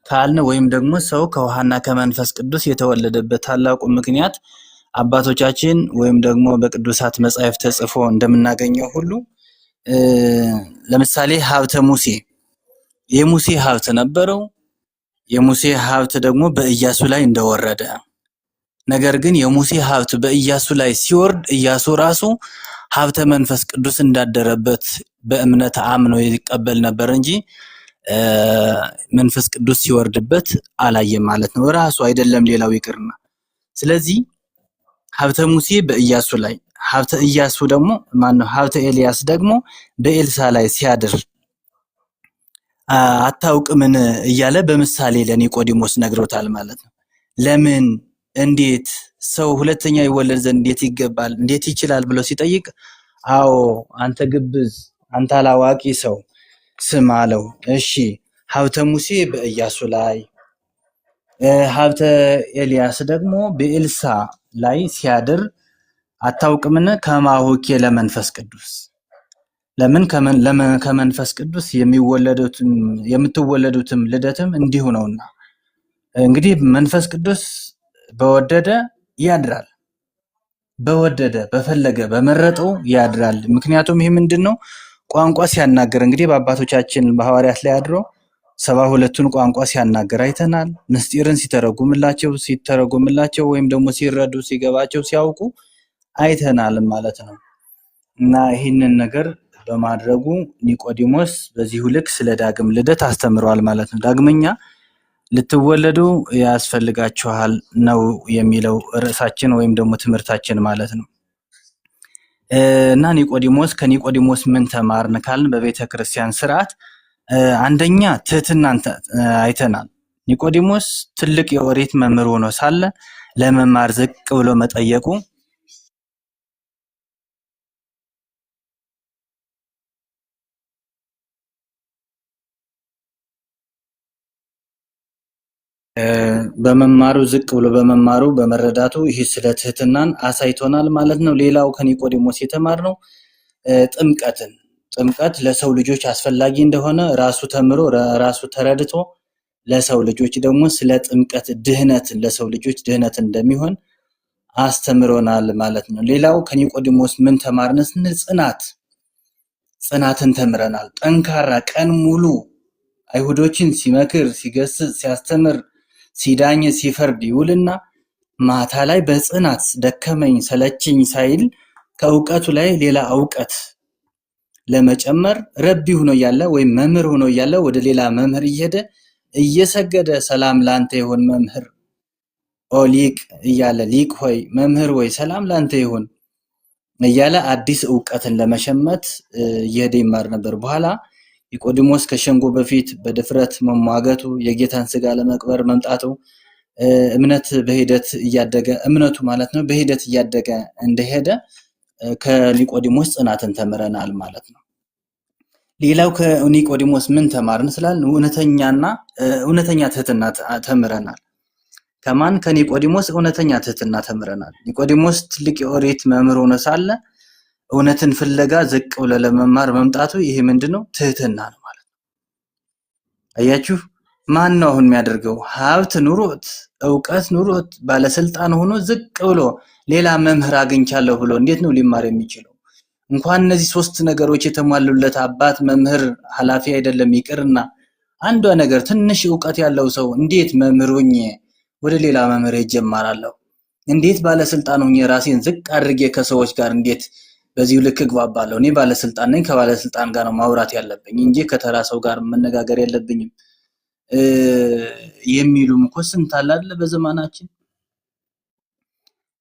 ካልን ወይም ደግሞ ሰው ከውሃና ከመንፈስ ቅዱስ የተወለደበት ታላቁ ምክንያት አባቶቻችን ወይም ደግሞ በቅዱሳት መጻሕፍት ተጽፎ እንደምናገኘው ሁሉ ለምሳሌ ሀብተ ሙሴ የሙሴ ሀብት ነበረው። የሙሴ ሀብት ደግሞ በኢያሱ ላይ እንደወረደ ነገር ግን የሙሴ ሀብት በኢያሱ ላይ ሲወርድ ኢያሱ ራሱ ሀብተ መንፈስ ቅዱስ እንዳደረበት በእምነት አምኖ ይቀበል ነበር እንጂ መንፈስ ቅዱስ ሲወርድበት አላየም ማለት ነው። ራሱ አይደለም ሌላው ይቅርና። ስለዚህ ሀብተ ሙሴ በኢያሱ ላይ ሀብተ ኢያሱ ደግሞ ማነው ሀብተ ኤልያስ ደግሞ በኤልሳ ላይ ሲያድር አታውቅምን እያለ በምሳሌ ለኒቆዲሞስ ነግሮታል ማለት ነው። ለምን እንዴት ሰው ሁለተኛ ይወለድ ዘንድ እንዴት ይገባል እንዴት ይችላል ብሎ ሲጠይቅ አዎ አንተ ግብዝ አንተ አላዋቂ ሰው ስም አለው። እሺ ሀብተ ሙሴ በኢያሱ ላይ ሀብተ ኤልያስ ደግሞ በኤልሳ ላይ ሲያድር አታውቅምን ከማሁኬ ለመንፈስ ቅዱስ ለምን ከመንፈስ ቅዱስ የምትወለዱትም ልደትም እንዲሁ ነውና እንግዲህ መንፈስ ቅዱስ በወደደ ያድራል በወደደ በፈለገ በመረጠው ያድራል። ምክንያቱም ይሄ ምንድነው ቋንቋ ሲያናገር እንግዲህ በአባቶቻችን በሐዋርያት ላይ አድሮ 72ቱን ቋንቋ ሲያናገር አይተናል። ምስጢርን ሲተረጉምላቸው ወይም ደግሞ ሲረዱ ሲገባቸው ሲያውቁ አይተናል ማለት ነው። እና ይህንን ነገር በማድረጉ ኒቆዲሞስ በዚሁ ልክ ስለ ዳግም ልደት አስተምሯል ማለት ነው። ዳግመኛ ልትወለዱ ያስፈልጋችኋል ነው የሚለው ርዕሳችን ወይም ደግሞ ትምህርታችን ማለት ነው። እና ኒቆዲሞስ ከኒቆዲሞስ ምን ተማርን ካልን በቤተ ክርስቲያን ስርዓት አንደኛ ትህትናን አይተናል። ኒቆዲሞስ ትልቅ የኦሪት መምህር ሆኖ ሳለ ለመማር ዝቅ ብሎ መጠየቁ በመማሩ ዝቅ ብሎ በመማሩ በመረዳቱ ይህ ስለ ትህትናን አሳይቶናል ማለት ነው። ሌላው ከኒቆዲሞስ የተማርነው ጥምቀት ለሰው ልጆች አስፈላጊ እንደሆነ ራሱ ተምሮ ራሱ ተረድቶ ለሰው ልጆች ደግሞ ስለ ጥምቀት ድህነት ለሰው ልጆች ድህነት እንደሚሆን አስተምሮናል ማለት ነው። ሌላው ከኒቆዲሞስ ምን ተማርን ስንል ጽናትን ተምረናል። ጠንካራ ቀን ሙሉ አይሁዶችን ሲመክር ሲገስጽ ሲያስተምር ሲዳኝ ሲፈርድ ይውልና ማታ ላይ በጽናት ደከመኝ ሰለቸኝ ሳይል ከእውቀቱ ላይ ሌላ እውቀት ለመጨመር ረቢ ሆኖ ያለ ወይም መምህር ሆኖ ያለ ወደ ሌላ መምህር እየሄደ እየሰገደ ሰላም ላንተ ይሁን መምህር ኦ ሊቅ እያለ ሊቅ ሆይ መምህር ወይ ሰላም ላንተ ይሁን እያለ አዲስ እውቀትን ለመሸመት እየሄደ ይማር ነበር። በኋላ ኒቆዲሞስ ከሸንጎ በፊት በድፍረት መሟገቱ የጌታን ስጋ ለመቅበር መምጣቱ እምነት በሂደት እያደገ እምነቱ ማለት ነው በሂደት እያደገ እንደሄደ ከኒቆዲሞስ ጽናትን ተምረናል ማለት ነው። ሌላው ከኒቆዲሞስ ምን ተማርን ስላልን እውነተኛ ትህትና ተምረናል። ከማን ከኒቆዲሞስ እውነተኛ ትህትና ተምረናል። ኒቆዲሞስ ትልቅ የኦሪት መምህር ሆኖ ሳለ እውነትን ፍለጋ ዝቅ ብሎ ለመማር መምጣቱ ይሄ ምንድነው ትህትና ነው ማለት ነው። አያችሁ ማን ነው አሁን የሚያደርገው? ሀብት ኑሮት ዕውቀት ኑሮት ባለስልጣን ሆኖ ዝቅ ብሎ ሌላ መምህር አግኝቻለሁ ብሎ እንዴት ነው ሊማር የሚችለው? እንኳን እነዚህ ሶስት ነገሮች የተሟሉለት አባት መምህር ኃላፊ አይደለም ይቅርና አንዷ ነገር ትንሽ ዕውቀት ያለው ሰው እንዴት መምህር ሆኜ ወደ ሌላ መምህር እጀምራለሁ? እንዴት ባለስልጣን ሆኜ ራሴን ዝቅ አድርጌ ከሰዎች ጋር እንዴት በዚህ ልክ እግባባለሁ? እኔ ባለስልጣን ነኝ፣ ከባለስልጣን ጋር ነው ማውራት ያለብኝ እንጂ ከተራ ሰው ጋር መነጋገር የለብኝም የሚሉም እኮ ስንት አለ አይደል በዘመናችን።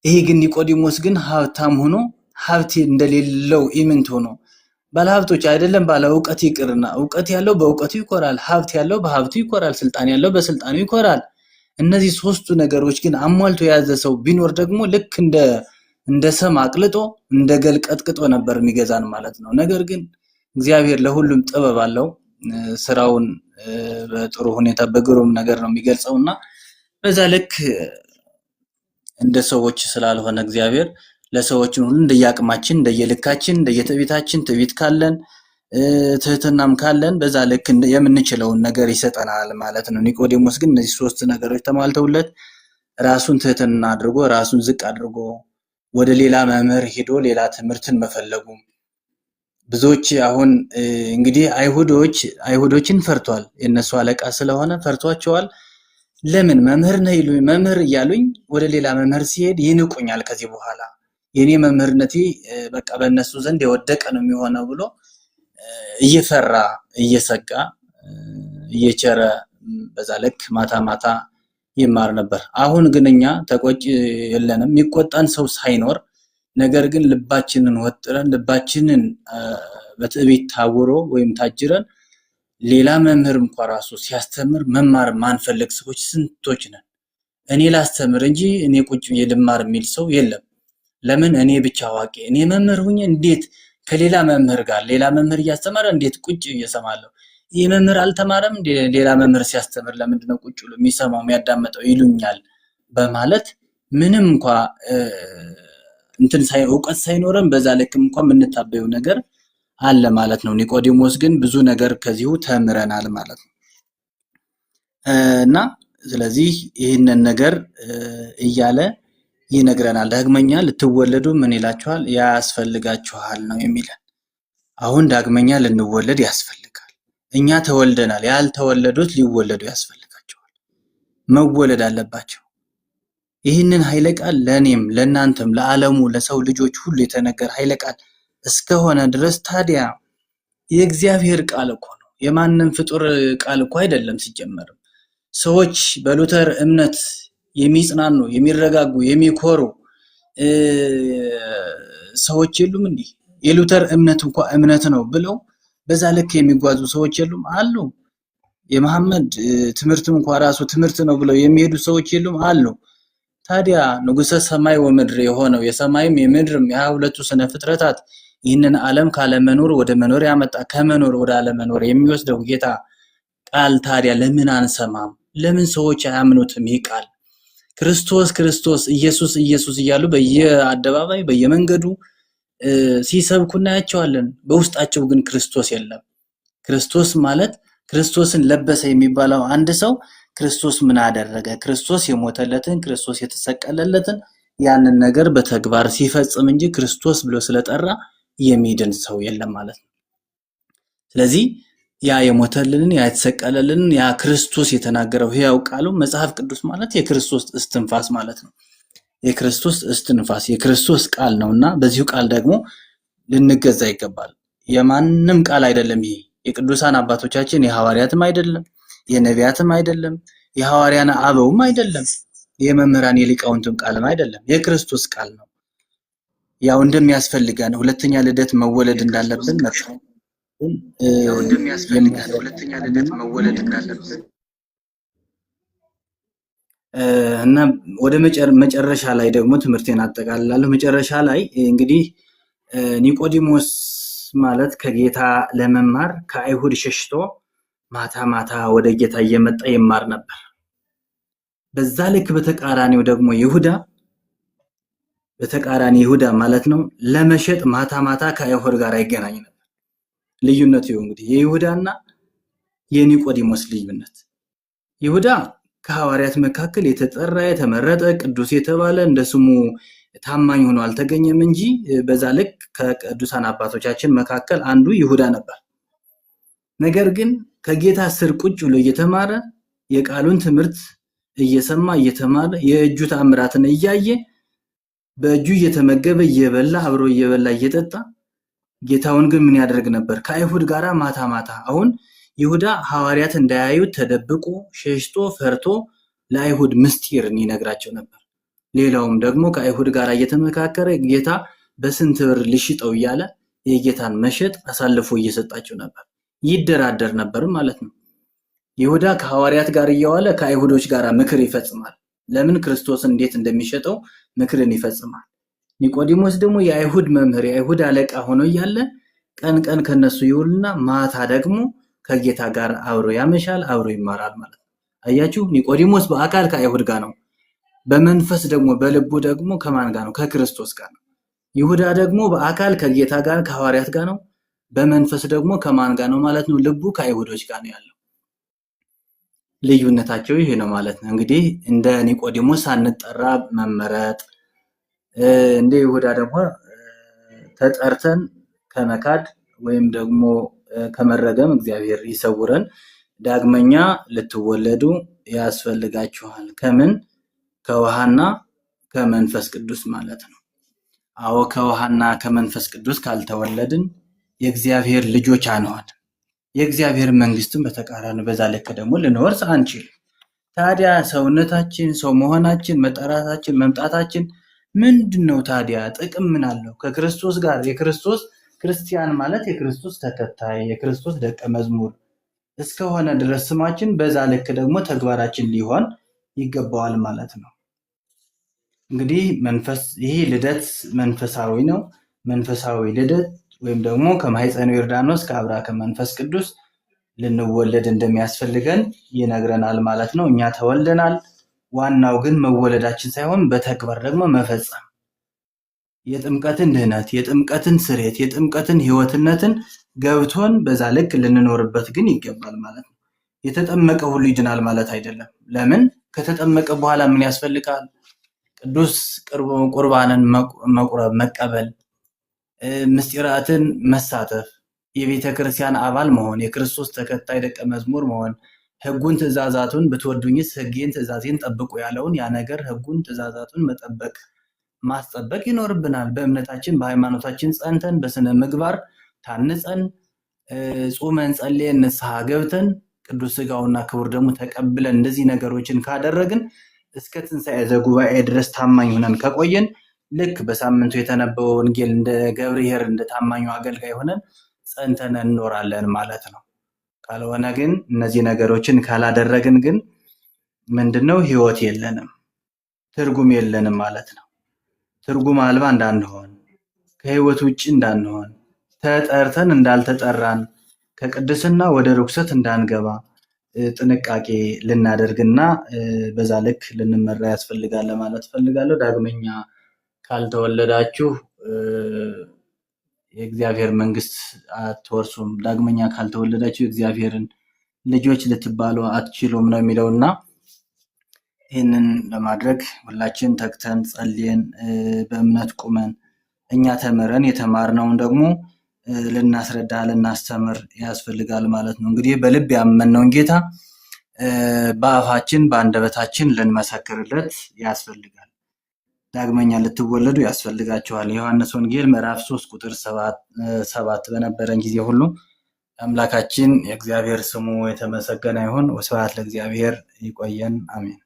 ይሄ ግን ኒቆዲሞስ ግን ሀብታም ሆኖ ሀብት እንደሌለው ኢምንት ሆኖ ባለሀብቶች አይደለም ባለ ዕውቀት ይቅርና ዕውቀት ያለው በዕውቀቱ ይኮራል፣ ሀብት ያለው በሀብቱ ይኮራል፣ ስልጣን ያለው በስልጣኑ ይኮራል። እነዚህ ሶስቱ ነገሮች ግን አሟልቶ የያዘ ሰው ቢኖር ደግሞ ልክ እንደ ሰም አቅልጦ እንደ ገል ቀጥቅጦ ነበር የሚገዛን ማለት ነው። ነገር ግን እግዚአብሔር ለሁሉም ጥበብ አለው። ስራውን በጥሩ ሁኔታ በግሩም ነገር ነው የሚገልጸውና በዛ ልክ እንደ ሰዎች ስላልሆነ እግዚአብሔር ለሰዎችን ሁሉ እንደየአቅማችን እንደየልካችን እንደየትዕቢታችን ትዕቢት ካለን ትህትናም ካለን በዛ ልክ የምንችለውን ነገር ይሰጠናል ማለት ነው። ኒቆዲሞስ ግን እነዚህ ሶስት ነገሮች ተሟልተውለት ራሱን ትህትና አድርጎ ራሱን ዝቅ አድርጎ ወደ ሌላ መምህር ሄዶ ሌላ ትምህርትን መፈለጉ ብዙዎች አሁን እንግዲህ አይሁዶችን ፈርቷል። የነሱ አለቃ ስለሆነ ፈርቷቸዋል። ለምን መምህር ነህ ይሉኝ መምህር እያሉኝ ወደ ሌላ መምህር ሲሄድ ይንቁኛል፣ ከዚህ በኋላ የኔ መምህርነቴ በቃ በእነሱ ዘንድ የወደቀ ነው የሚሆነው ብሎ እየፈራ እየሰጋ እየቸረ በዛ ልክ ማታ ማታ ይማር ነበር። አሁን ግን እኛ ተቆጭ የለንም የሚቆጣን ሰው ሳይኖር፣ ነገር ግን ልባችንን ወጥረን ልባችንን በትዕቢት ታውሮ ወይም ታጅረን ሌላ መምህር እንኳን ራሱ ሲያስተምር መማር ማንፈልግ ሰዎች ስንቶች ነን። እኔ ላስተምር እንጂ እኔ ቁጭ ብዬ ልማር የሚል ሰው የለም። ለምን እኔ ብቻ አዋቂ እኔ መምህር ሁኜ እንዴት ከሌላ መምህር ጋር ሌላ መምህር እያስተማረ እንዴት ቁጭ እየሰማለሁ? ይህ መምህር አልተማረም እንዴ? ሌላ መምህር ሲያስተምር ለምንድን ነው ቁጭ ብሎ የሚሰማው የሚያዳምጠው ይሉኛል በማለት ምንም እንኳን ዕውቀት ሳይኖረን በዛ ልክም እንኳን የምንታበየው ነገር አለ ማለት ነው። ኒቆዲሞስ ግን ብዙ ነገር ከዚሁ ተምረናል ማለት ነው። እና ስለዚህ ይህንን ነገር እያለ ይነግረናል። ዳግመኛ ልትወለዱ ምን ይላችኋል? ያስፈልጋችኋል ነው የሚለን። አሁን ዳግመኛ ልንወለድ ያስፈልጋል። እኛ ተወልደናል፣ ያልተወለዱት ሊወለዱ ያስፈልጋቸዋል። መወለድ አለባቸው። ይህንን ኃይለ ቃል ለእኔም ለእናንተም ለዓለሙ ለሰው ልጆች ሁሉ የተነገረ ኃይለ ቃል እስከሆነ ድረስ ታዲያ የእግዚአብሔር ቃል እኮ ነው። የማንም ፍጡር ቃል እኮ አይደለም። ሲጀመርም ሰዎች በሉተር እምነት የሚጽናኑ የሚረጋጉ የሚኮሩ ሰዎች የሉም እንዴ? የሉተር እምነት እንኳን እምነት ነው ብለው በዛ ልክ የሚጓዙ ሰዎች የሉም አሉ። የመሐመድ ትምህርት እንኳን ራሱ ትምህርት ነው ብለው የሚሄዱ ሰዎች የሉም አሉ። ታዲያ ንጉሠ ሰማይ ወምድር የሆነው የሰማይም የምድርም የ22ቱ ስነ ፍጥረታት ይህንን ዓለም ካለመኖር ወደ መኖር ያመጣ ከመኖር ወደ አለመኖር የሚወስደው ጌታ ቃል ታዲያ ለምን አንሰማም? ለምን ሰዎች አያምኑትም? ይህ ቃል ክርስቶስ ክርስቶስ ኢየሱስ ኢየሱስ እያሉ በየአደባባይ በየመንገዱ ሲሰብኩ እናያቸዋለን። በውስጣቸው ግን ክርስቶስ የለም። ክርስቶስ ማለት ክርስቶስን ለበሰ የሚባለው አንድ ሰው ክርስቶስ ምን አደረገ? ክርስቶስ የሞተለትን ክርስቶስ የተሰቀለለትን ያንን ነገር በተግባር ሲፈጽም እንጂ ክርስቶስ ብሎ ስለጠራ የሚድን ሰው የለም ማለት ነው። ስለዚህ ያ የሞተልንን ያ የተሰቀለልንን ያ ክርስቶስ የተናገረው ሕያው ቃሉ መጽሐፍ ቅዱስ ማለት የክርስቶስ እስትንፋስ ማለት ነው። የክርስቶስ እስትንፋስ የክርስቶስ ቃል ነውና በዚሁ ቃል ደግሞ ልንገዛ ይገባል። የማንም ቃል አይደለም። ይሄ የቅዱሳን አባቶቻችን የሐዋርያትም አይደለም፣ የነቢያትም አይደለም፣ የሐዋርያነ አበውም አይደለም፣ የመምህራን የሊቃውንትም ቃልም አይደለም። የክርስቶስ ቃል ነው። ያው እንደሚያስፈልገን ሁለተኛ ልደት መወለድ እንዳለብን እና ወደ መጨረሻ ላይ ደግሞ ትምህርቴን አጠቃልላለሁ። መጨረሻ ላይ እንግዲህ ኒቆዲሞስ ማለት ከጌታ ለመማር ከአይሁድ ሸሽቶ ማታ ማታ ወደ ጌታ እየመጣ ይማር ነበር። በዛ ልክ በተቃራኒው ደግሞ ይሁዳ ማለት ነው ለመሸጥ ማታ ማታ ከአይሁድ ጋር አይገናኝ ነበር። ልዩነቱ እንግዲህ የይሁዳና የኒቆዲሞስ ልዩነት ይሁዳ ከሐዋርያት መካከል የተጠራ የተመረጠ ቅዱስ የተባለ እንደ ስሙ ታማኝ ሆኖ አልተገኘም እንጂ በዛ ልክ ከቅዱሳን አባቶቻችን መካከል አንዱ ይሁዳ ነበር። ነገር ግን ከጌታ ስር ቁጭ ብሎ እየተማረ የቃሉን ትምህርት እየሰማ እየተማረ የእጁ ተአምራትን እያየ በእጁ እየተመገበ እየበላ አብሮ እየበላ እየጠጣ ጌታውን ግን ምን ያደርግ ነበር? ከአይሁድ ጋር ማታ ማታ አሁን ይሁዳ ሐዋርያት እንዳያዩት ተደብቆ ሸሽቶ ፈርቶ ለአይሁድ ምስጢርን ይነግራቸው ነበር። ሌላውም ደግሞ ከአይሁድ ጋር እየተመካከረ ጌታ በስንት ብር ልሽጠው እያለ የጌታን መሸጥ አሳልፎ እየሰጣቸው ነበር። ይደራደር ነበር ማለት ነው። ይሁዳ ከሐዋርያት ጋር እየዋለ ከአይሁዶች ጋር ምክር ይፈጽማል። ለምን? ክርስቶስ እንዴት እንደሚሸጠው ምክርን ይፈጽማል። ኒቆዲሞስ ደግሞ የአይሁድ መምህር የአይሁድ አለቃ ሆኖ እያለ ቀን ቀን ከነሱ ይውልና ማታ ደግሞ ከጌታ ጋር አብሮ ያመሻል፣ አብሮ ይማራል ማለት ነው። አያችሁ፣ ኒቆዲሞስ በአካል ከአይሁድ ጋር ነው፣ በመንፈስ ደግሞ በልቡ ደግሞ ከማን ጋር ነው? ከክርስቶስ ጋር ነው። ይሁዳ ደግሞ በአካል ከጌታ ጋር ከሐዋርያት ጋር ነው፣ በመንፈስ ደግሞ ከማን ጋር ነው ማለት ነው? ልቡ ከአይሁዶች ጋር ነው ያለው። ልዩነታቸው ይሄ ነው ማለት ነው። እንግዲህ እንደ ኒቆዲሞስ ሳንጠራ መመረጥ፣ እንደ ይሁዳ ደግሞ ተጠርተን ከመካድ ወይም ደግሞ ከመረገም እግዚአብሔር ይሰውረን። ዳግመኛ ልትወለዱ ያስፈልጋችኋል። ከምን? ከውሃና ከመንፈስ ቅዱስ ማለት ነው። አዎ ከውሃና ከመንፈስ ቅዱስ ካልተወለድን የእግዚአብሔር ልጆች አንሆን። የእግዚአብሔር መንግስትን በተቃራኒ በዛ ልክ ደግሞ ልንወርስ አንችል። ታዲያ ሰውነታችን ሰው መሆናችን መጠራታችን መምጣታችን ምንድነው? ታዲያ ጥቅም ምን አለው? ከክርስቶስ ጋር የክርስቶስ ክርስቲያን ማለት የክርስቶስ ተከታይ የክርስቶስ ደቀ መዝሙር እስከሆነ ድረስ ስማችን በዛ ልክ ደግሞ ተግባራችን ሊሆን ይገባዋል ማለት ነው። እንግዲህ ይሄ ልደት መንፈሳዊ ነው። መንፈሳዊ ልደት ወይም ደግሞ ከማኅፀነ ዮርዳኖስ ከአብርሃ ከመንፈስ ቅዱስ ልንወለድ እንደሚያስፈልገን ይነግረናል ማለት ነው። እኛ ተወልደናል። ዋናው ግን መወለዳችን ሳይሆን በተግባር ደግሞ መፈጸም የጥምቀትን ድህነት የጥምቀትን ስርየት የጥምቀትን ሕይወትነትን ገብቶን በዛ ልክ ልንኖርበት ግን ይገባል ማለት ነው። የተጠመቀ ሁሉ ይድናል ማለት አይደለም። ለምን? ከተጠመቀ በኋላ ምን ያስፈልጋል? ቅዱስ ቁርባንን መቁረብ መቀበል፣ ምስጢራትን መሳተፍ፣ የቤተ ክርስቲያን አባል መሆን፣ የክርስቶስ ተከታይ ደቀ መዝሙር መሆን፣ ሕጉን ትእዛዛቱን ብትወዱኝስ ሕጌን ትእዛዜን ጠብቁ ያለውን ያ ነገር ሕጉን ትእዛዛቱን መጠበቅ ማስጠበቅ ይኖርብናል። በእምነታችን በሃይማኖታችን ጸንተን በስነ ምግባር ታንጸን ጾመን ጸልየን ንስሐ ገብተን ቅዱስ ሥጋውና ክቡር ደግሞ ተቀብለን እንደዚህ ነገሮችን ካደረግን እስከ ትንሣኤ ዘጉባኤ ድረስ ታማኝ ሆነን ከቆየን ልክ በሳምንቱ የተነበበው ወንጌል እንደ ገብርኄር እንደ ታማኙ አገልጋይ ሆነን ጸንተን እንኖራለን ማለት ነው። ካልሆነ ግን እነዚህ ነገሮችን ካላደረግን ግን ምንድነው? ሕይወት የለንም፣ ትርጉም የለንም ማለት ነው። ትርጉም አልባ እንዳንሆን ከሕይወት ውጭ እንዳንሆን ተጠርተን እንዳልተጠራን ከቅድስና ወደ ርኩሰት እንዳንገባ ጥንቃቄ ልናደርግና በዛ ልክ ልንመራ ያስፈልጋል ለማለት ፈልጋለሁ። ዳግመኛ ካልተወለዳችሁ የእግዚአብሔር መንግስት አትወርሱም፣ ዳግመኛ ካልተወለዳችሁ የእግዚአብሔርን ልጆች ልትባሉ አትችሉም ነው የሚለውና ይህንን ለማድረግ ሁላችን ተግተን ጸልየን በእምነት ቁመን እኛ ተምረን የተማርነውን ደግሞ ልናስረዳ ልናስተምር ያስፈልጋል ማለት ነው። እንግዲህ በልብ ያመነውን ጌታ በአፋችን በአንደበታችን ልንመሰክርለት ያስፈልጋል። ዳግመኛ ልትወለዱ ያስፈልጋችኋል። የዮሐንስ ወንጌል ምዕራፍ 3 ቁጥር 7 በነበረን ጊዜ ሁሉ አምላካችን የእግዚአብሔር ስሙ የተመሰገነ ይሁን። ወስብሐት ለእግዚአብሔር። ይቆየን። አሜን።